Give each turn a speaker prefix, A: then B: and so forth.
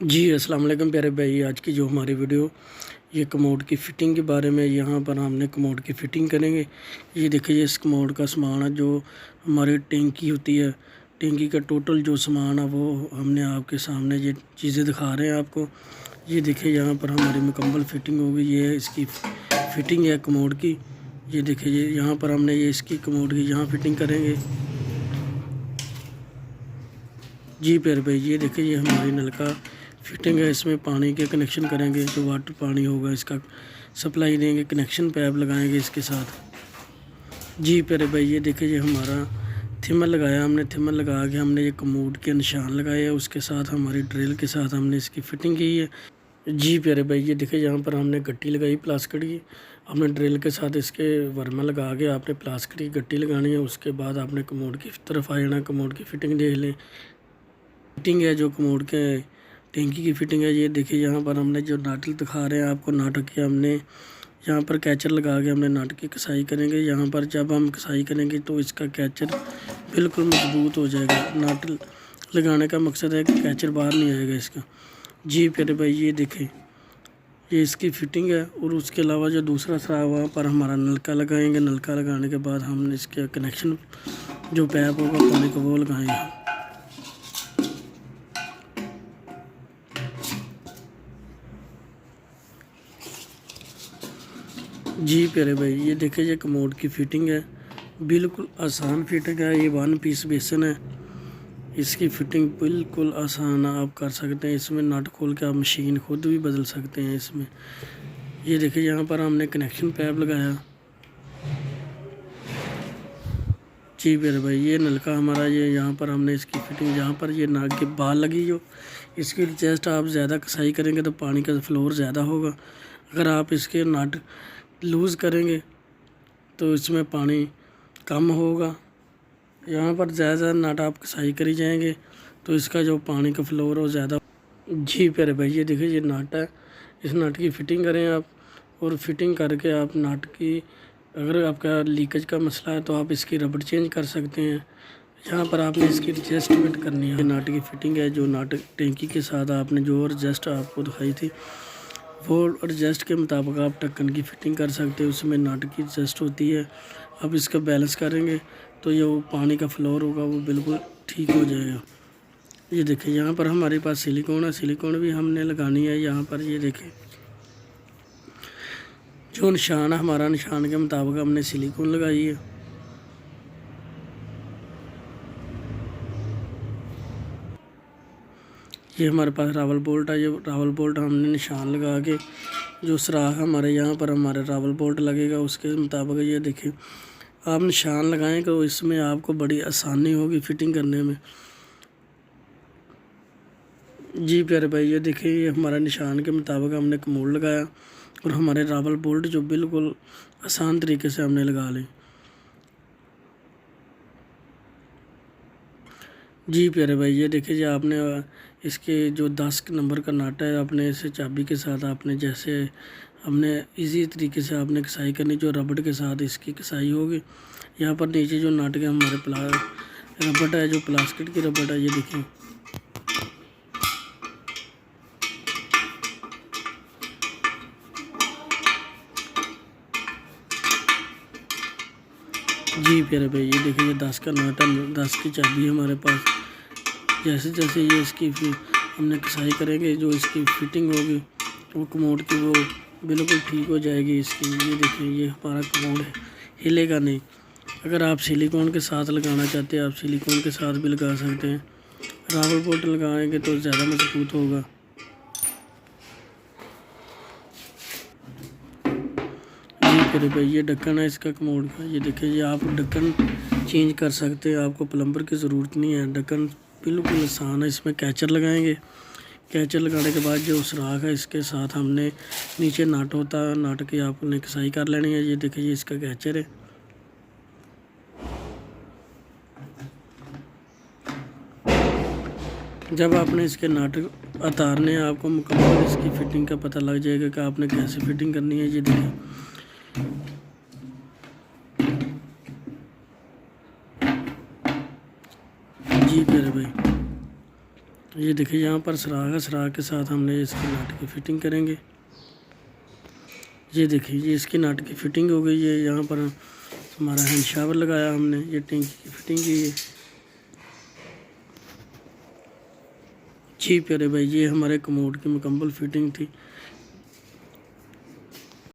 A: जी अस्सलाम वालेकुम प्यारे भाई। आज की जो हमारी वीडियो ये कमोड की फ़िटिंग के बारे में, यहाँ पर हमने कमोड की फ़िटिंग करेंगे। ये देखिए इस कमोड का सामान है, जो हमारी टैंकी होती है, टैंकी का टोटल जो सामान है वो हमने आपके सामने ये चीज़ें दिखा रहे हैं आपको। ये देखिए यहाँ पर हमारी मुकम्मल फ़िटिंग होगी। ये है इसकी फ़िटिंग है कमोड की। ये देखिए ये यहाँ पर हमने ये इसकी कमोड की यहाँ फ़िटिंग करेंगे। जी प्यारे भाई, ये देखिए ये हमारी नल का फिटिंग है। इसमें पानी के कनेक्शन करेंगे, जो वाटर पानी होगा इसका सप्लाई देंगे, कनेक्शन पैप लगाएंगे इसके साथ। जी प्यारे भाई, ये देखिए ये हमारा थिमर लगाया हमने। थिमर लगा के हमने ये कमोड के निशान लगाए हैं, उसके साथ हमारी ड्रिल के साथ हमने इसकी फ़िटिंग की है। जी प्यारे भाई, ये देखिए यहाँ पर हमने गट्टी लगाई प्लास्टिक की। हमने ड्रिल के साथ इसके वर्मा लगा के आपने प्लास्टिक की गट्टी लगानी है। उसके बाद आपने कमोड की तरफ आ जाना, कमोड की फ़िटिंग देख लें। फिटिंग है जो कमोड के टैंकी की फ़िटिंग है। ये देखिए यहाँ पर हमने जो नाटक दिखा रहे हैं आपको, नाटक की हमने यहाँ पर कैचर लगा के हमने नाटक की कसाई करेंगे। यहाँ पर जब हम कसाई करेंगे तो इसका कैचर बिल्कुल मजबूत हो जाएगा। नाटक लगाने का मकसद है कि कैचर बाहर नहीं आएगा इसका। जी प्यारे भाई, ये देखें ये इसकी फ़िटिंग है। और उसके अलावा जो दूसरा सरा वहाँ पर हमारा नलका लगाएंगे। नलका लगाने के बाद हमने इसके कनेक्शन जो पैप होगा पानी का वो लगाएंगे। जी प्यारे भाई, ये देखिए ये कमोड की फ़िटिंग है, बिल्कुल आसान फिटिंग है। ये वन पीस बेसन है, इसकी फ़िटिंग बिल्कुल आसान है, आप कर सकते हैं। इसमें नट खोल के आप मशीन खुद भी बदल सकते हैं इसमें। ये देखिए यहाँ पर हमने कनेक्शन पैप लगाया। जी प्यारे भाई, ये नलका हमारा, ये यहाँ पर हमने इसकी फ़िटिंग, यहाँ पर ये नाक के बाल लगी जो इसकी जस्ट आप ज़्यादा कसाई करेंगे तो पानी का फ्लोर ज़्यादा होगा। अगर आप इसके नट लूज़ करेंगे तो इसमें पानी कम होगा। यहाँ पर ज़्यादा नट आप कसाई करी जाएंगे तो इसका जो पानी का फ्लोर हो ज़्यादा। जी प्यारे भाई, ये देखिए ये नट है, इस नट की फ़िटिंग करें आप। और फिटिंग करके आप नट की, अगर आपका लीकेज का मसला है तो आप इसकी रबड़ चेंज कर सकते हैं। यहाँ पर आपने इसकी एडजस्टमेंट करनी है। नट की फ़िटिंग है, जो नट टैंकी के साथ आपने जो एडजस्ट आपको दिखाई थी वो एडजस्ट के मुताबिक आप ढक्कन की फ़िटिंग कर सकते हो। उसमें नट की एडजस्ट होती है। अब इसका बैलेंस करेंगे तो ये वो पानी का फ्लोर होगा वो बिल्कुल ठीक हो जाएगा। ये देखिए यहाँ पर हमारे पास सिलिकॉन है, सिलिकॉन भी हमने लगानी है। यहाँ पर ये देखें जो निशान है, हमारा निशान के मुताबिक हमने सिलिकॉन लगाई है। ये हमारे पास रावल बोल्ट है। ये रावल बोल्ट हमने निशान लगा के, जो सुराख हमारे यहाँ पर हमारे रावल बोल्ट लगेगा उसके मुताबिक ये देखिए आप निशान लगाएं तो इसमें आपको बड़ी आसानी होगी फिटिंग करने में। जी प्यारे भाई, ये देखिए ये हमारा निशान के मुताबिक हमने कमोड लगाया और हमारे रावल बोल्ट जो बिल्कुल आसान तरीके से हमने लगा ली। जी प्यारे भाई, ये देखिए जी आपने इसके जो 10 नंबर का नाटा है, आपने इसे चाबी के साथ आपने जैसे हमने इजी तरीके से आपने कसाई करनी, जो रबड़ के साथ इसकी कसाई होगी। यहाँ पर नीचे जो नाट के हमारे रबड़ है, जो प्लास्टिक की रबड़ है, ये देखिए। जी प्यारे भाई, ये देखिए ये 10 का नाटा, 10 की चाबी है हमारे पास। जैसे जैसे ये इसकी हमने कसाई करेंगे, जो इसकी फ़िटिंग होगी वो कमोड की वो बिल्कुल ठीक हो जाएगी इसकी। ये देखिए ये हमारा कमोड है, हिलेगा नहीं। अगर आप सिलिकॉन के साथ लगाना चाहते हैं आप सिलिकॉन के साथ भी लगा सकते हैं। रावल बोल्ट लगाएंगे तो ज़्यादा मजबूत होगा। जी प्यारे भाई, ये ढक्कन है इसका कमोड का। ये देखिए ये आप ढक्कन चेंज कर सकते हैं, आपको प्लम्बर की ज़रूरत नहीं है। ढक्कन बिल्कुल आसान है। इसमें कैचर लगाएंगे, कैचर लगाने के बाद जो सुराख है इसके साथ हमने नीचे नाट होता है, नाट की आपने कसाई कर लेनी है। ये देखिए ये इसका कैचर है। जब आपने इसके नाट उतारने हैं आपको मुकम्मल इसकी फ़िटिंग का पता लग जाएगा कि आपने कैसे फ़िटिंग करनी है। ये देखिए जी प्यारे भाई, ये देखिए यहाँ पर सराख है, सराख के साथ हमने इसकी नट की फिटिंग करेंगे। ये देखिए ये इसकी नट की फिटिंग हो गई है। यहाँ पर हमारा हैंड शावर लगाया हमने, ये टैंकी की फिटिंग की है। जी प्यारे भाई, ये हमारे कमोड की मुकम्मल फिटिंग थी।